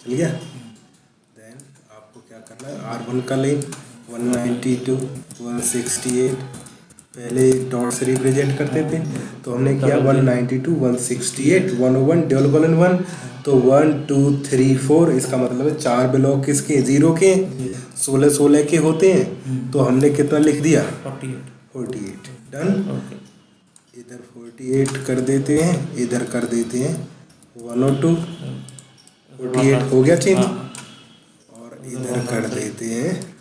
चल गया। देन आपको क्या करना है, R1 का लें 192 168, पहले डॉट से रिप्रेजेंट करते थे तो हमने किया 192 168 101 डबल कॉलन 1, तो 1 2 3 4, इसका मतलब है 4 ब्लॉक किसके, जीरो के, 16 16 के होते हैं, तो हमने कितना लिख दिया 48। डन। इधर 48 कर देते हैं, इधर कर देते हैं 102, 48 हो गया चेंज, और इधर कर देते हैं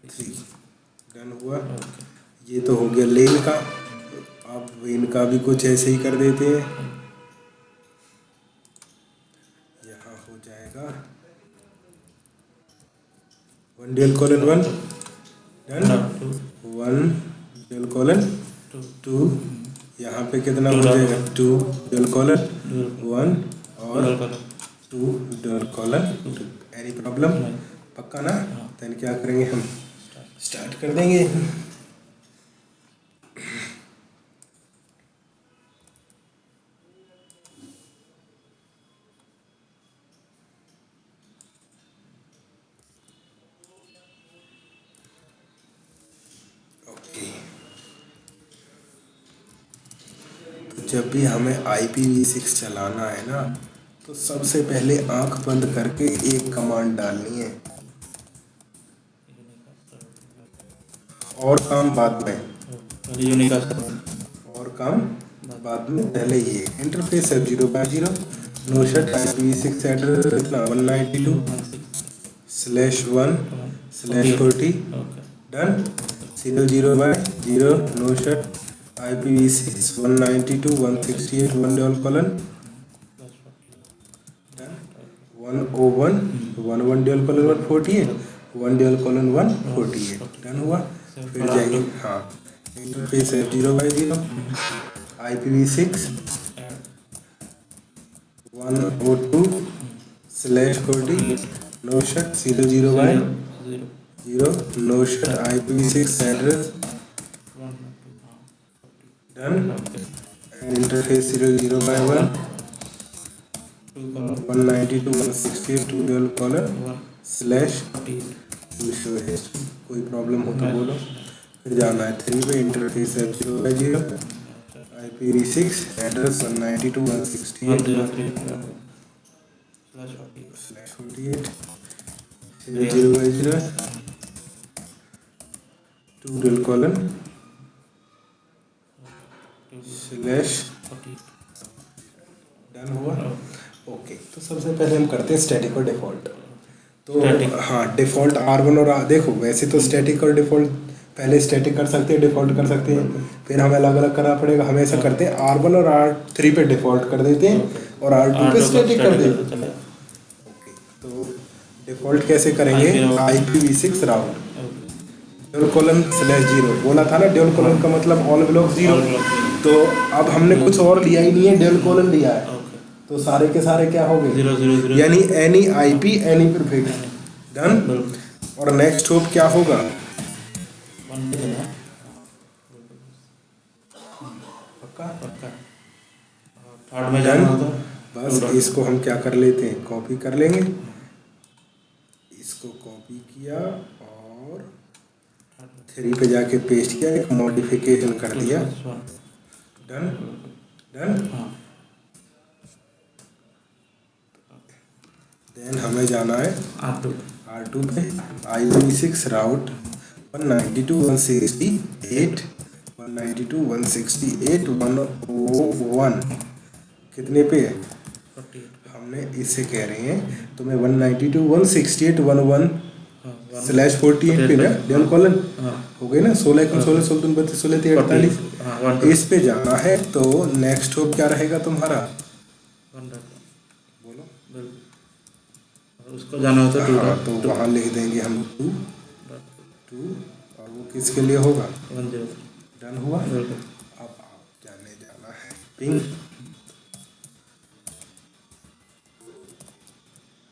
103। डन हुआ। ये तो हो गया लेन का। अब वेन का भी कुछ ऐसे ही कर देते हैं। यहाँ हो जाएगा 1 double colon 1, done, 1 double colon 2, यहाँ पे कितना हो जाएगा 2 डबल कॉलन 1 और 2 डबल कॉलन 2। Any problem? पक्का ना? देन क्या करेंगे हम, स्टार्ट कर देंगे। ओके, तो जब भी हमें IPv6 चलाना है ना, तो सबसे पहले आंख बंद करके एक कमांड डालनी है, और काम बाद में, और काम बाद में, पहले ये इंटरफेस है 0x0 no shut IPv6 address कितना 192/1/40। Done. Serial 0x0 no shut IPv6 192.168 1 double colon, done, 101 1 double colon 148 1 double colon 148। Done हुआ। फिर जाएंगे, हाँ, इंटरफेस है 0x0 IPv6 102/40 no shut serial 0x0 no shut IPv6 address, done, and interface serial 0x1 192.168 2 double colon slash show history. कोई problem हो तो बोलो। फिर जाना है 3 पे, इंटरफेस है 0x0 IPv6 address 192.168/48 0x0 2 double colon slash. Done हुआ। ओके, तो सबसे पहले हम करते हैं स्टैटिक और डिफ़ॉल्ट। तो हाँ, डिफ़ॉल्ट R1 और देखो, वैसे तो स्टैटिक और डिफ़ॉल्ट पहले स्टैटिक कर सकते हैं, डिफ़ॉल्ट कर सकते हैं, फिर हमें अलग अलग करना पड़ेगा। हम ऐसा करते हैं R1 और R3 पे डिफ़ॉल्ट कर देते हैं और R2 पे स्टैटिक कर देते हैं। ओके, तो डिफ़ॉल्ट कैसे करेंगे, IPv6 राउट डबल कॉलन स्लैश 0 बोला था ना, डबल कॉलन का मतलब ऑल ब्लॉक 0। तो अब हमने कुछ और लिया ही नहीं है, डबल कॉलन लिया है, तो सारे के सारे क्या हो गए, यानी any IP any prefix. Done. और नेक्स्ट होप क्या होगा, पक्का थर्ड में जाना होता। बस इसको हम क्या कर लेते हैं, कॉपी कर लेंगे, इसको कॉपी किया और 3 पे जाके पेस्ट किया, एक मॉडिफिकेशन कर दिया। डन। डन। देन हमें जाना है R2 पे, IPv6 राउट 192.168 192.168 कितने पे है, हमने इससे कह रहे हैं तुम्हें 192.168.11/48 पे ना डबल कॉलन हो गए ना, 16 कम 16 16 32 16 48, इस पे जाना है। तो नेक्स्ट होप क्या रहेगा तुम्हारा, बोलो, उसको जाना होता है। हाँ, तो वहाँ लिख देंगे हम 2 और वो किसके लिए होगा 10। डन हुआ। अब आप जाने जाना है पिंग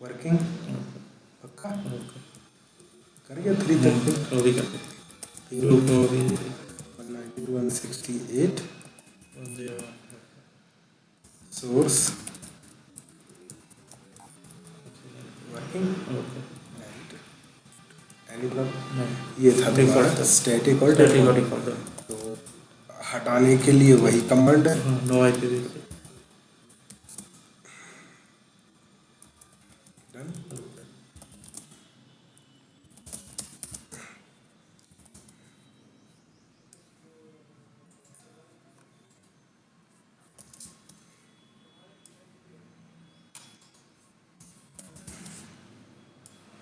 वर्किंग, पक्का कर गया 3 तक ping 192.168 source working okay any problem. नहीं ये था तुम्हारा डिफ़ॉल्ट स्टैटिक और स्टैटिक और डिफ़ॉल्ट। डिफ़ॉल्ट तो हटाने के लिए वही कमांड है। हाँ नो IPv6 डन।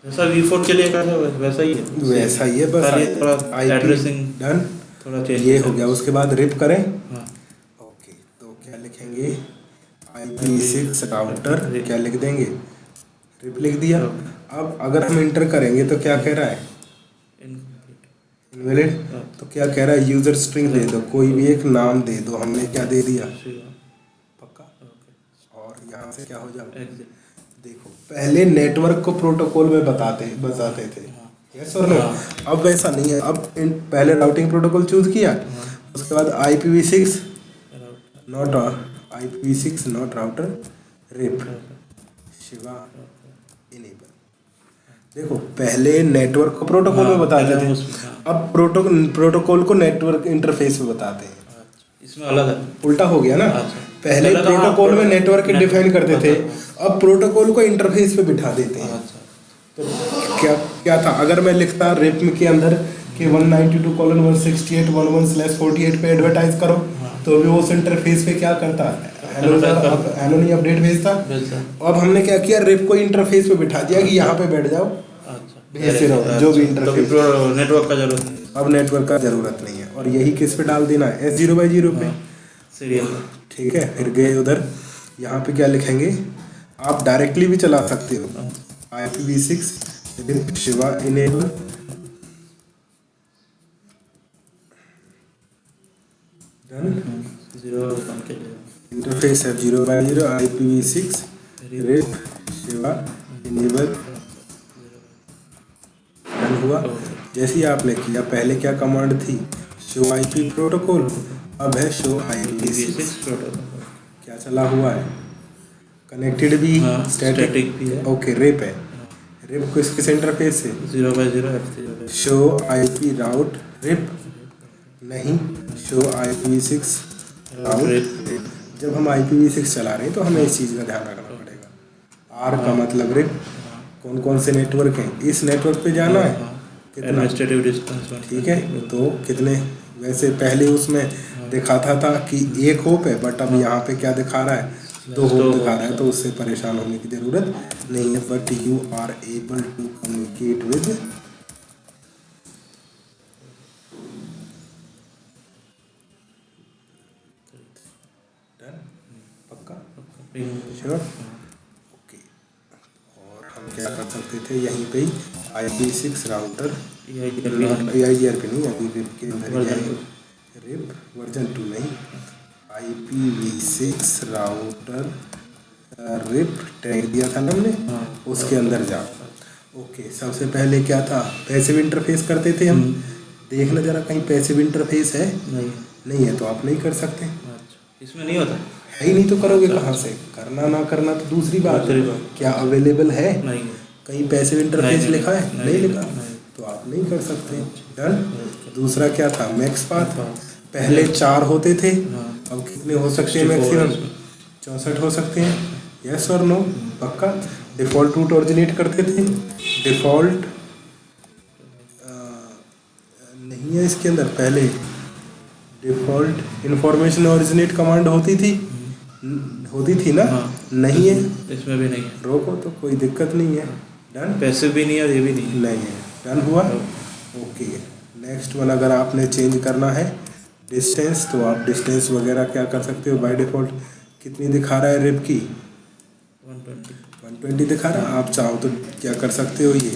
जैसा V4 के लिए का था वैसा ही है वैसा ही है, बस खाली थोड़ा IP एड्रेसिंग डन। थोड़ा चेंज ये हो गया, उसके बाद रिप करें। हाँ ओके, तो क्या लिखेंगे? IP6 router rib. क्या लिख देंगे? रिप लिख दिया। ओके अब अगर हम इंटर करेंगे तो क्या कह रहा है? Incomplete invalid. तो क्या कह रहा है? यूजर स्ट्रिंग दे दो, कोई भी एक नाम दे दो। हमने क्या दे दिया? पक्का। ओके और यहाँ से क्या हो जाओ? एग्जिट देखो, पहले नेटवर्क को प्रोटोकॉल में बताते थे। हाँ यस और नो? अब वैसा नहीं है। अब पहले राउटिंग प्रोटोकॉल चूज किया, हाँ उसके बाद IPv6 router not IPv6 not router RIP Shiva enable. देखो, पहले नेटवर्क को प्रोटोकॉल में बताते पहले थे, हम उसमें हाँ अब प्रोटोकॉल को नेटवर्क इंटरफेस में बताते हैं। अच्छा इसमें अलग है उल्टा हो गया ना? अच्छा पहले तो हाँ प्रोटोकॉल में नेटवर्क डिफाइन करते थे, हाँ अब प्रोटोकॉल को इंटरफेस पे बिठा देते हैं। अच्छा तो क्या क्या था? अगर मैं लिखता रिप के अंदर कि 192.168.11/48 पे एडवर्टाइज करो, तो भी उस इंटरफेस पे क्या करता? एनोनी अपडेट भेजता। भेजता अब हमने क्या किया? रिप को इंटरफेस पे बिठा दिया कि यहाँ पे बैठ जाओ, अच्छा भेजते रहो जो भी इंटरफेस। नेटवर्क का जरूरत नहीं अब नेटवर्क का जरूरत नहीं है। और यही किस पे डाल देना है? S0/0 पे। सीरियल ठीक है, फिर गए उधर, यहाँ पे क्या लिखेंगे? आप डायरेक्टली भी चला सकते हो। IPv6 rib Shiva enable done. 0 के लिए इंटरफेस है 0/0 IPv6 rib Shiva enable done हुआ। जैसे ही आपने किया, पहले क्या कमांड थी? शो IP प्रोटोकॉल, अब है शो IPv6। प्रोटोकॉल क्या चला हुआ है? कनेक्टेड भी, हाँ स्टैटिक स्टैटिक भी है ओके। रिप है, रिप किस इंटरफेस से? 0/0 शो IP राउट रिप नहीं, शो IPv6 राउट रिप। जब हम IPv6 चला रहे हैं तो हमें इस चीज़ का ध्यान रखना पड़ेगा। R का मतलब रिप। कौन कौन से नेटवर्क हैं? इस नेटवर्क पे जाना है। कितना? एडमिनिस्ट्रेटिव डिस्टेंस ठीक है, तो कितने? वैसे पहले उसमें दिखाता था कि एक होप है, बट अब यहाँ पे क्या दिखा रहा है? 2 होप दिखा रहा है। तो उससे परेशान होने की ज़रूरत नहीं है, but you are able to communicate with पक्का श्योर ओके। और हम क्या कर सकते थे यहीं पे ही? IPv6 राउटर AIGRP नहीं, अभी रिप के अंदर ही जाएंगे। रिप वर्जन 2 नहीं, IPv6 राउटर रिप टैग दिया था ना हमने, उसके अंदर जाओ। ओके, सबसे पहले क्या था? पैसिव इंटरफेस करते थे हम। देखना जरा कहीं पैसिव इंटरफेस है। नहीं है तो आप नहीं कर सकते। अच्छा इसमें नहीं होता है ही नहीं तो करोगे कहाँ से? करना ना करना तो दूसरी बात। क्या अवेलेबल है? नहीं कहीं पैसिव इंटरफेस लिखा है? नहीं लिखा, नहीं। तो आप नहीं कर सकते। डन। दूसरा क्या था? Max path. पहले 4 होते थे, अब कितने हो सकते हैं मैक्सिमम? 64 हो सकते हैं। यस और नो? पक्का। डिफ़ॉल्ट रूट ओरिजिनेट करते थे। डिफ़ॉल्ट नहीं है इसके अंदर। पहले डिफ़ॉल्ट इंफॉर्मेशन ओरिजिनेट कमांड होती थी ना? नहीं है, इसमें भी नहीं है रोको तो कोई दिक्कत नहीं है। डन। पैसिव भी नहीं है और ये भी नहीं है नहीं है। डन हुआ। ओके, नेक्स्ट वन अगर आपने चेंज करना है डिस्टेंस, तो आप डिस्टेंस वगैरह क्या कर सकते हो? बाय डिफ़ॉल्ट कितनी दिखा रहा है रिप की? 120 दिखा रहा है। आप चाहो तो क्या कर सकते हो? ये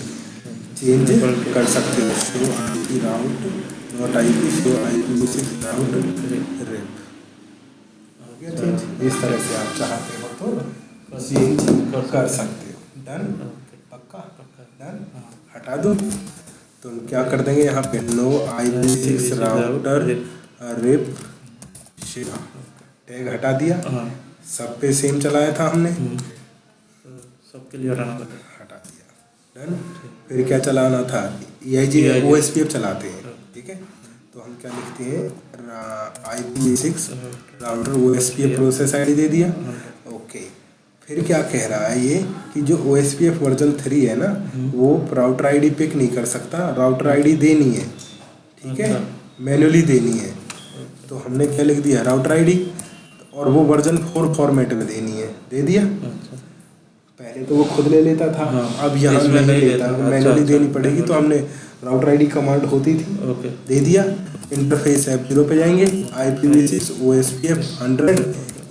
चेंज कर सकते हो। Show IP route not IP, show IPv6 route RIP. हो गया चेंज। इस तरह से आप चाहते हो तो चेंज कर सकते हो। डन। पक्का डन। हटा दूँ तो हम क्या कर देंगे यहाँ पे? No IPv6 router RIP Shiva tag हटा दिया। सब पे सेम चलाया था हमने, तो सबके लिए हटाना पड़ेगा। हटा दिया। डन। फिर क्या चलाना था, EIG OSPF चलाते हैं, ठीक है। तो हम क्या लिखते हैं, IPv6 router OSPF process ID दे दिया। ओके, फिर क्या कह रहा है ये कि जो OSPF वर्जन 3 है ना, वो राउटर ID पिक नहीं कर सकता, राउटर ID देनी है, ठीक है, मैन्युअली देनी है। तो हमने क्या लिख दिया, राउटर ID, और वो वर्जन 4 फॉर्मेट में देनी है, दे दिया। पहले तो वो खुद ले लेता था, अब यहाँ इसमें नहीं नहीं लेता, लेता। मैन्युअली अच्छा, देनी पड़ेगी। तो हमने राउटर ID कमांड होती थी, ओके। दे दिया। इंटरफेस F0 पे जाएंगे, IPv6 OSPF 100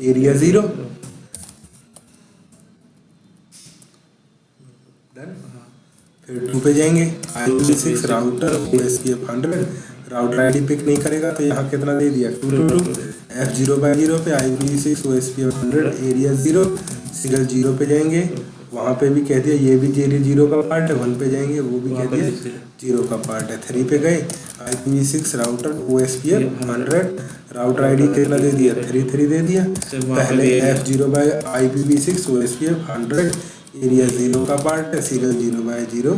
एरिया 0। डन। फिर 2 पे जाएंगे, IPv6 router OSPF 100, router ID pick नहीं करेगा तो यहाँ कितना दे दिया, 222 F0/0 पे IPv6 OSPF 100 एरिया 0, सीरियल 0 पे जाएंगे, वहाँ पे भी कह दिया ये भी 0 का पार्ट है। 1 पे जाएंगे, वो भी कह दिया 0 का पार्ट है। 3 पे गए, IPv6 router OSPF 100, router ID कितना दे दिया, 33 दे दिया। पहले F0/IPv6 OSPF 100 एरिया 0 का पार्ट है, सीरियल 0/0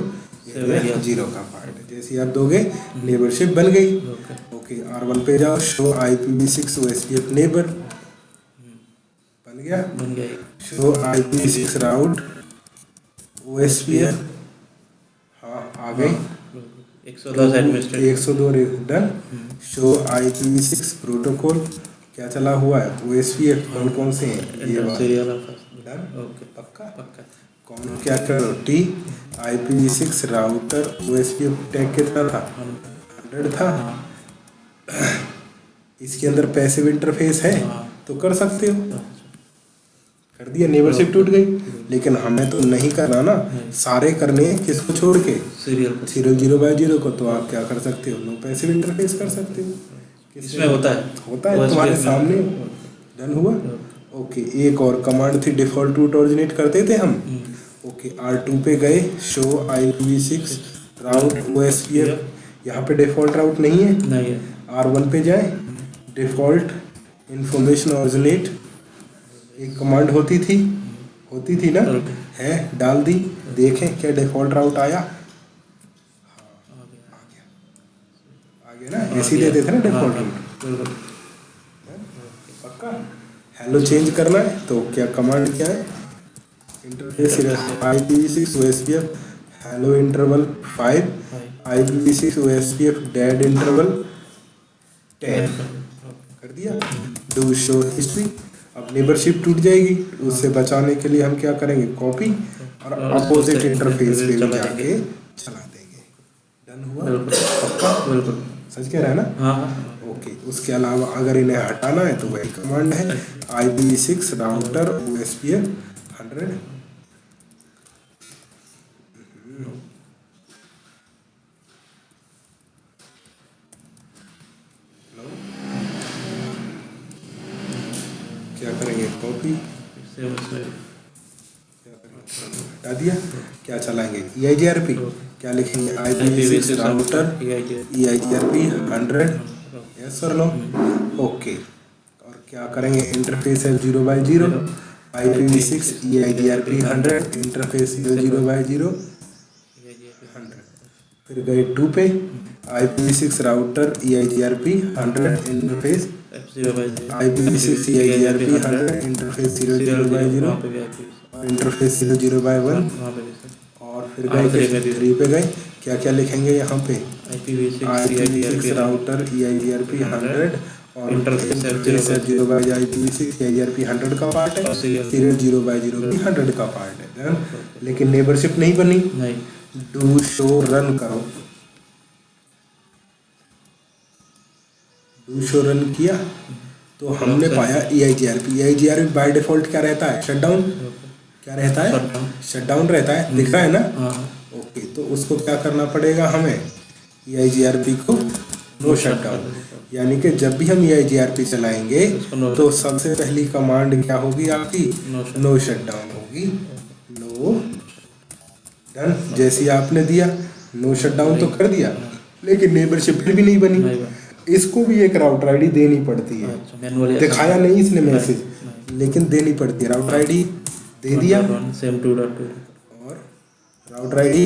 एरिया 0 का पार्ट है। जैसे आप दोगे, नेबरशिप बन गई। ओके, R1 पे जाओ, शो IPv6 OSPF नेबर, बन गया। बन गया। शो IPv6 राउट OSPF, हाँ आ गई। 110 administrator 102 done. Show IPv6 protocol, क्या चला हुआ है, OSPF कौन कौन से हैं, ये वाला। सीरियल डन, ओके पक्का। पक्का। कौन क्या करो, T IPv6 router OSPF tag कितना था, 100 था। इसके अंदर पैसिव इंटरफेस है तो कर सकते हो, कर दिया, नेबरशिप टूट गई। लेकिन हमें तो नहीं करना ना, सारे करने हैं, किसको छोड़ के, सीरियल 0/0 को। तो आप क्या कर सकते हो, नो पैसिव इंटरफेस कर सकते हो। इसमें होता है तुम्हारे सामने। डन हुआ। ओके, एक और कमांड थी, डिफॉल्ट रूट ओरिजिनेट करते थे हम। ओके, R2 पे गए, शो IPv6 राउट OSPF, यहाँ पे डिफॉल्ट राउट नहीं है। R1 पे जाए, डिफॉल्ट इंफॉर्मेशन ओरिजिनेट, एक कमांड होती थी ना, है, डाल दी। देखें क्या डिफॉल्ट राउट आया, आ गया ना, ऐसे ही देते थे ना डिफॉल्ट राउट। पक्का। हेलो चेंज करना है तो क्या कमांड क्या है, interface IPv6 OSPF hello interval 5, IPv6 OSPF dead interval 10, कर दिया। डू शो हिस्ट्री, अब नेबरशिप टूट जाएगी, उससे बचाने के लिए हम क्या करेंगे, कॉपी और अपोजिट इंटरफेस पे भी जाके चला देंगे। डन हुआ, पक्का। सच कह रहा है ना। हाँ। ओके, उसके अलावा अगर इन्हें हटाना है तो वही कमांड है, IPv6 राउटर OSPF 100। क्या करेंगे, कॉपी, हटा दिया। क्या चलाएंगे, EIGRP, क्या लिखेंगे, IPv6 राउटर EIGRP 100, यस और नो। ओके, और क्या करेंगे, इंटरफेस है 0/0, IPv6 EIGRP 100, इंटरफेस 0/0 100। फिर गए 2 पे, IPv6 router EIGRP 100, interface IPv6 EIGRP 100, interface 0/0 और इंटरफेस 0/1। और फिर गए 3 पे गए, क्या क्या लिखेंगे यहाँ पे, IPv6 राउटर EIGRP 100 और इंटरफेस 0/IPv6 EIGRP 100 का पार्ट है, सीरियल 0/0 भी 100 का पार्ट है। डन। लेकिन नेबरशिप नहीं बनी। डू शो रन करो, डू शो रन किया तो हमने पाया EIGRP बाय डिफॉल्ट क्या रहता है, शटडाउन। क्या रहता है, शटडाउन रहता है, दिख रहा है ना। ओके, तो उसको क्या करना पड़ेगा हमें, EIGRP को नो शटडाउन, यानी कि जब भी हम EIGRP चलाएंगे तो सबसे पहली कमांड क्या होगी आपकी, नो शटडाउन होगी। No, done. जैसे आपने दिया, नो शटडाउन तो कर दिया, लेकिन नेबरशिप फिर भी नहीं बनी। इसको भी एक राउटर आईडी देनी पड़ती है। अच्छा, मैनुअली दिखाया नहीं इसने नहीं, मैसेज, नहीं। लेकिन देनी पड़ती है। राउटर आईडी दे दिया, सेम 2.2 और राउटर आईडी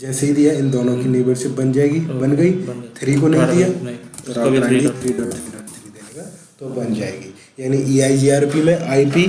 जैसे ही दिया इन दोनों की नेबरशिप बन जाएगी, बन गई। 3 को नहीं दिया तो उसको भी राउटर आईडी 3.3 3.3 देगा तो बन जाएगी। यानी EIGRP में आईपी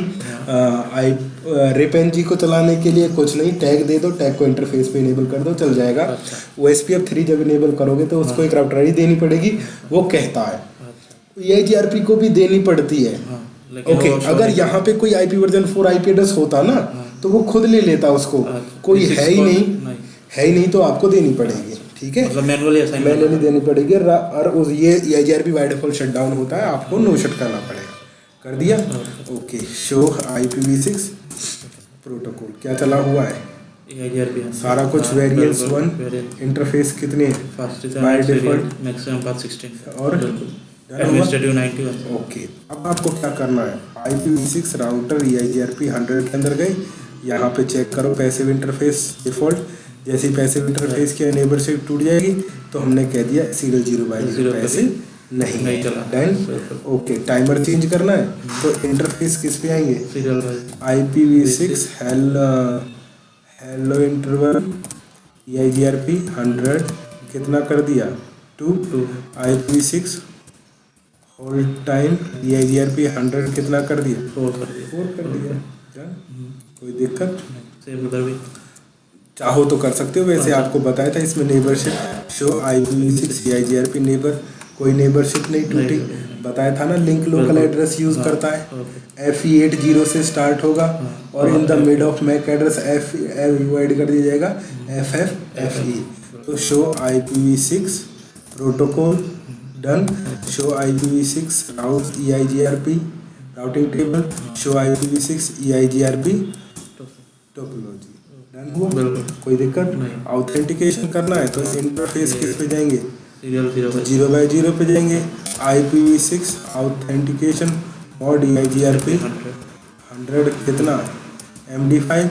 रिपेंजी को चलाने के लिए कुछ नहीं, टैग दे दो, टैग को इंटरफेस पे इनेबल कर दो, चल जाएगा। अच्छा। OSPF3 जब इनेबल करोगे तो उसको एक राउटर आईडी देनी पड़ेगी, वो कहता है। अच्छा। EIGRP को भी देनी पड़ती है। हाँ, लेकिन ओके, वो show अगर नहीं यहाँ पे कोई IP वर्जन 4 IP एड्रेस होता ना तो वो खुद ले लेता उसको, अच्छा। कोई इस है ही को- नहीं, है ही नहीं तो आपको देनी पड़ेगी। ठीक है, मतलब मैनुअली असाइन मैनुअली देनी पड़ेगी। और उस ये EIGRP by default shut down होता है, आपको नो शट करना पड़ेगा। कर दिया। ओके, शो IPv6 प्रोटोकॉल क्या चला हुआ है, EIGRP सारा कुछ वेरिएंट्स 1 इंटरफेस कितने बाय डिफॉल्ट मैक्सिमम पाथ 16 और एडमिनिस्ट्रेटिव 91। ओके, अब आपको क्या करना है, IPv6 राउटर EIGRP 100 के अंदर गए, यहाँ पे चेक करो पैसिव इंटरफेस डिफॉल्ट। जैसे ही पैसिव इंटरफेस की नेबरशिप टूट जाएगी तो हमने कह दिया सीरियल 0/0 पैसिव नहीं चला। डन। ओके, टाइमर चेंज करना है तो इंटरफेस किस पे आएंगे, serial IPv6 hello interval EIGRP 100 कितना कर दिया 2, IPv6 होल्ड टाइम EIGRP 100 कितना कर दिया 4 कर दिया। 4 कर दिया। डन, कोई दिक्कत, सेम उधर भी चाहो तो कर सकते हो। वैसे आपको बताया था इसमें neighbourship show IPv6 EIGRP neighbour, कोई नेबरशिप नहीं टूटी, बताया था ना। लिंक लोकल एड्रेस यूज करता है, FE80 से स्टार्ट होगा और in the mid of MAC address F add कर दिया जाएगा FFFE। तो show IPv6 protocol done. Show IPv6 route EIGRP routing table, show IPv6 EIGRP topology done हुआ। कोई दिक्कत नहीं। ऑथेंटिकेशन करना है तो इंटरफेस किस पे जाएंगे, सीरियल 0/0 पे जाएंगे। IPv6 ऑथेंटिकेशन मॉड EIGRP 100 कितना MD5।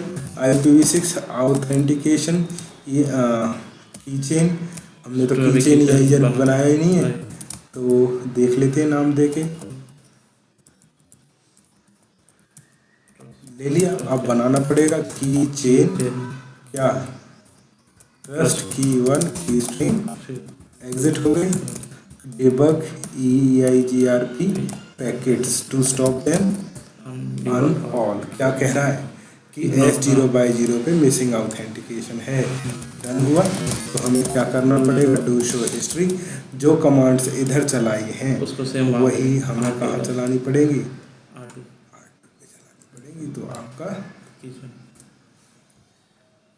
IPv6 ऑथेंटिकेशन कीचेन, हमने तो कीचेन EIGRP बनाया ही नहीं है तो देख लेते हैं नाम देके, ले लिया। अब बनाना पड़ेगा की चेन, क्या ट्रस्ट की 1 की स्ट्रिंग एग्जिट हो गई, debug EIGRP packets to stop them on all. क्या कह रहा है कि S0/0 पे मिसिंग ऑथेंटिकेशन है। डन हुआ। तो हमें क्या करना पड़ेगा, डू शो हिस्ट्री, जो कमांड्स इधर चलाई हैं उसको सेम वही हमें कहाँ चलानी पड़ेगी, R2 पड़ेगी। तो आपका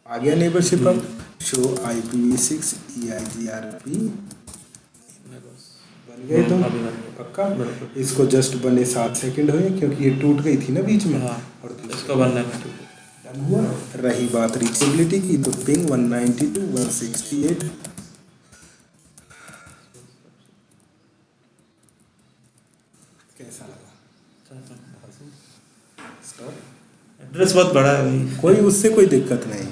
आ गया नेबरशिप। अब शो IPv6 EIGRP बन गए तो पक्का। इसको जस्ट बने 7 सेकंड हुए क्योंकि ये टूट गई थी ना बीच में। और इसको बनना है डन हुआ। रही बात रीचेबिलिटी की तो पिंग 192.168 कैसा लगा, स्टॉप। एड्रेस बहुत बड़ा है भाई। कोई उससे कोई दिक्कत नहीं।